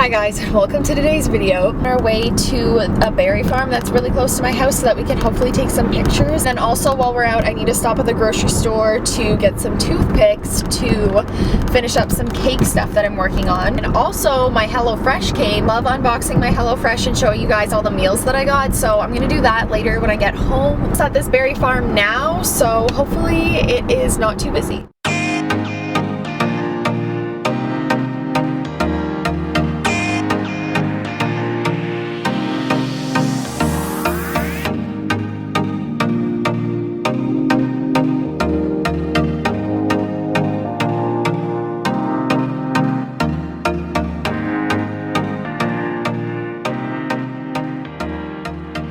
Hi guys, welcome to today's video. On our way to a berry farm that's really close to my house so that we can hopefully take some pictures. And also while we're out, I need to stop at the grocery store to get some toothpicks to finish up some cake stuff that I'm working on. And also my HelloFresh came. Love unboxing my HelloFresh and showing you guys all the meals that I got. So I'm gonna do that later when I get home. It's at this berry farm now, so hopefully it is not too busy.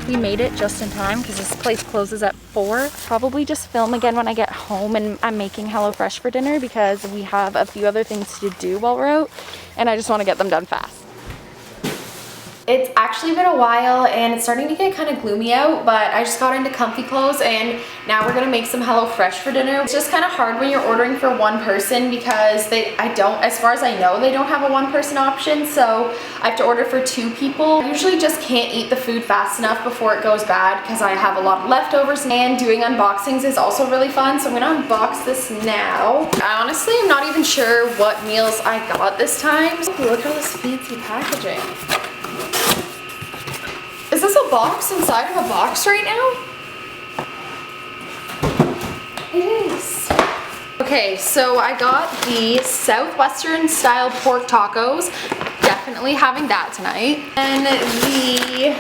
We made it just in time because this place closes at 4. Probably just film again when I get home, and I'm making HelloFresh for dinner because we have a few other things to do while we're out and I just want to get them done fast. It's actually been a while and it's starting to get kind of gloomy out, but I just got into comfy clothes and now we're gonna make some HelloFresh for dinner. It's just kind of hard when you're ordering for one person because as far as I know, they don't have a one-person option, so I have to order for 2 people. I usually just can't eat the food fast enough before it goes bad because I have a lot of leftovers, and doing unboxings is also really fun, so I'm gonna unbox this now. I honestly am not even sure what meals I got this time. Ooh, look at all this fancy packaging. Is this a box inside of a box right now? It is. Okay, so I got the Southwestern style pork tacos. Definitely having that tonight. And the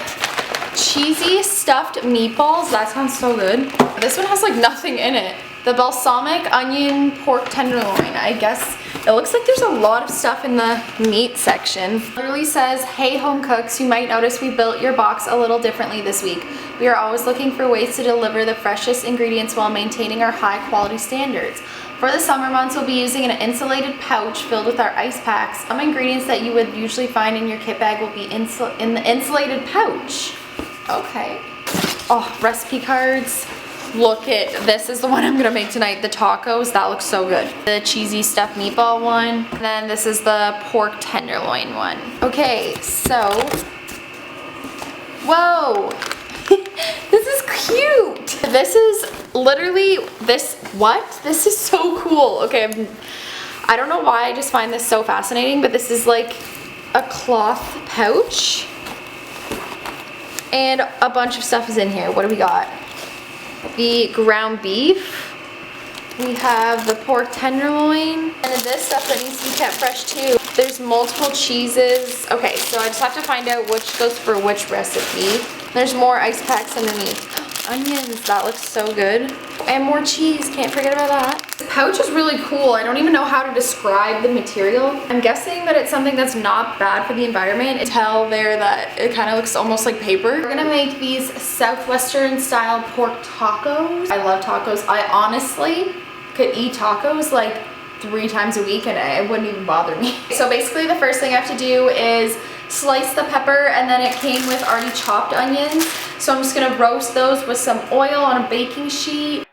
cheesy stuffed meatballs. That sounds so good. This one has like nothing in it. The balsamic onion pork tenderloin. I guess it looks like there's a lot of stuff in the meat section. It literally says, "Hey home cooks, you might notice we built your box a little differently this week. We are always looking for ways to deliver the freshest ingredients while maintaining our high quality standards. For the summer months, we'll be using an insulated pouch filled with our ice packs. Some ingredients that you would usually find in your kit bag will be in the insulated pouch." Okay. Oh, recipe cards. Look at this, is the one I'm gonna make tonight, the tacos. That looks so good. The cheesy stuffed meatball one. And then this is the pork tenderloin one. Okay, so, whoa. This is cute. This is literally, this is so cool. Okay, I don't know why I just find this so fascinating, but this is like a cloth pouch. And a bunch of stuff is in here. What do we got? The ground beef, we have the pork tenderloin, and this stuff that needs to be kept fresh too. There's multiple cheeses. Okay, so I just have to find out which goes for which recipe. There's more ice packs underneath. Onions, that looks so good. And more cheese, can't forget about that. This pouch is really cool. I don't even know how to describe the material. I'm guessing that it's something that's not bad for the environment. I tell there that it kind of looks almost like paper. We're gonna make these Southwestern style pork tacos. I love tacos. I honestly could eat tacos like 3 times a week and it wouldn't even bother me. So basically the first thing I have to do is slice the pepper, and then it came with already chopped onions. So I'm just gonna roast those with some oil on a baking sheet.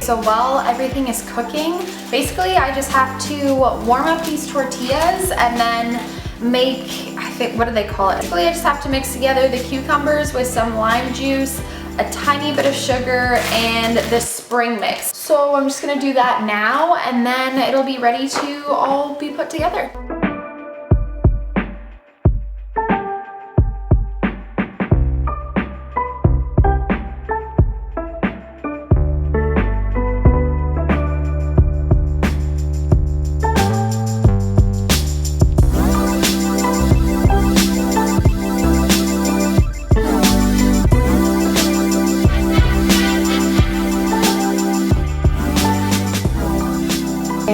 So while everything is cooking, basically I just have to warm up these tortillas and then make, I think, what do they call it? Basically I just have to mix together the cucumbers with some lime juice, a tiny bit of sugar, and the spring mix. So I'm just gonna do that now, and then it'll be ready to all be put together.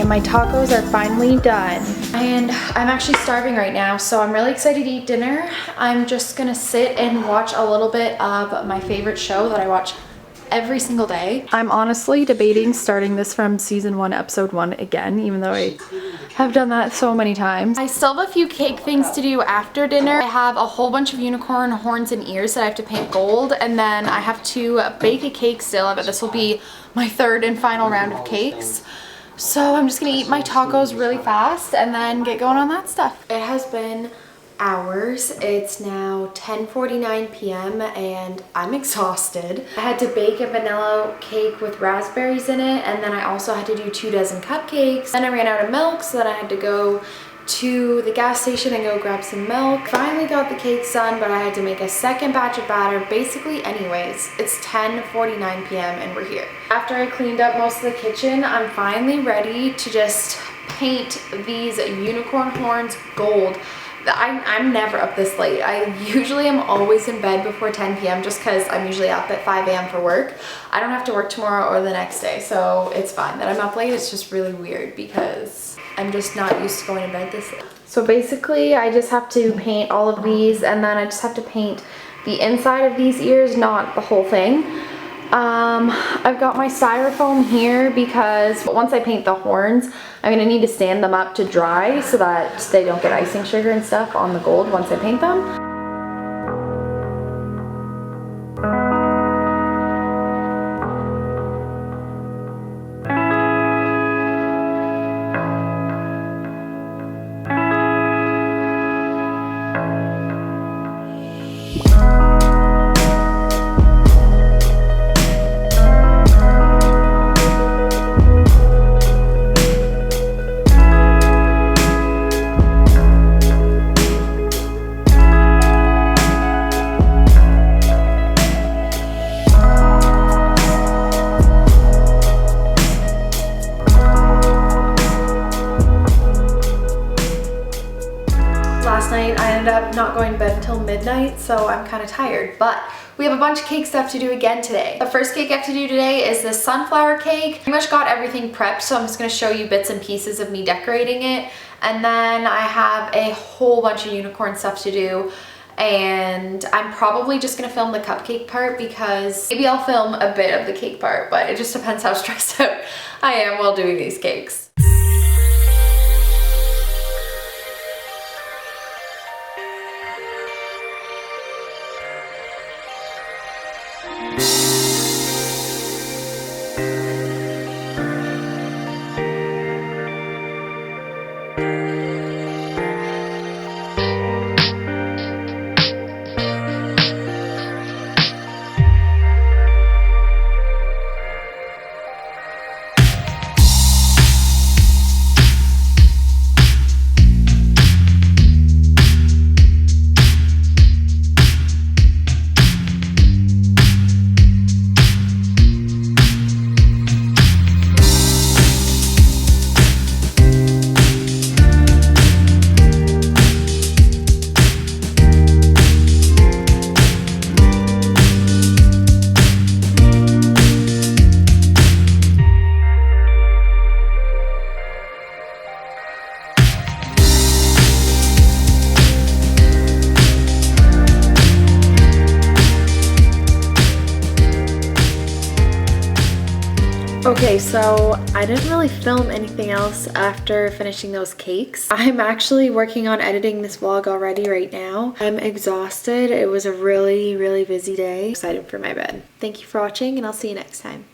My tacos are finally done and I'm actually starving right now, so I'm really excited to eat dinner. I'm just gonna sit and watch a little bit of my favorite show that I watch every single day. I'm honestly debating starting this from season 1, episode 1 again, even though I have done that so many times. I still have a few cake things to do after dinner. I have a whole bunch of unicorn horns and ears that I have to paint gold, and then I have to bake a cake still, but this will be my third and final round of cakes. So I'm just gonna eat my tacos really fast and then get going on that stuff. It has been hours. It's now 10:49 p.m. and I'm exhausted. I had to bake a vanilla cake with raspberries in it, and then I also had to do 2 dozen cupcakes. Then I ran out of milk, so then I had to go to the gas station and go grab some milk. Finally got the cakes done, but I had to make a second batch of batter. Basically, anyways, it's 10:49 p.m. and we're here. After I cleaned up most of the kitchen, I'm finally ready to just paint these unicorn horns gold. I'm never up this late. I usually am always in bed before 10 p.m. just because I'm usually up at 5 a.m. for work. I don't have to work tomorrow or the next day, so it's fine that I'm up late. It's just really weird because I'm just not used to going to bed this late. So basically I just have to paint all of these, and then I just have to paint the inside of these ears, not the whole thing. I've got my styrofoam here because once I paint the horns, I'm gonna need to stand them up to dry so that they don't get icing sugar and stuff on the gold once I paint them. Last night I ended up not going to bed until midnight, so I'm kind of tired, but we have a bunch of cake stuff to do again today. The first cake I have to do today is this sunflower cake. I pretty much got everything prepped, so I'm just going to show you bits and pieces of me decorating it, and then I have a whole bunch of unicorn stuff to do, and I'm probably just going to film the cupcake part because maybe I'll film a bit of the cake part, but it just depends how stressed out I am while doing these cakes. Okay, so I didn't really film anything else after finishing those cakes. I'm actually working on editing this vlog already right now. I'm exhausted. It was a really busy day. Excited for my bed. Thank you for watching, and I'll see you next time.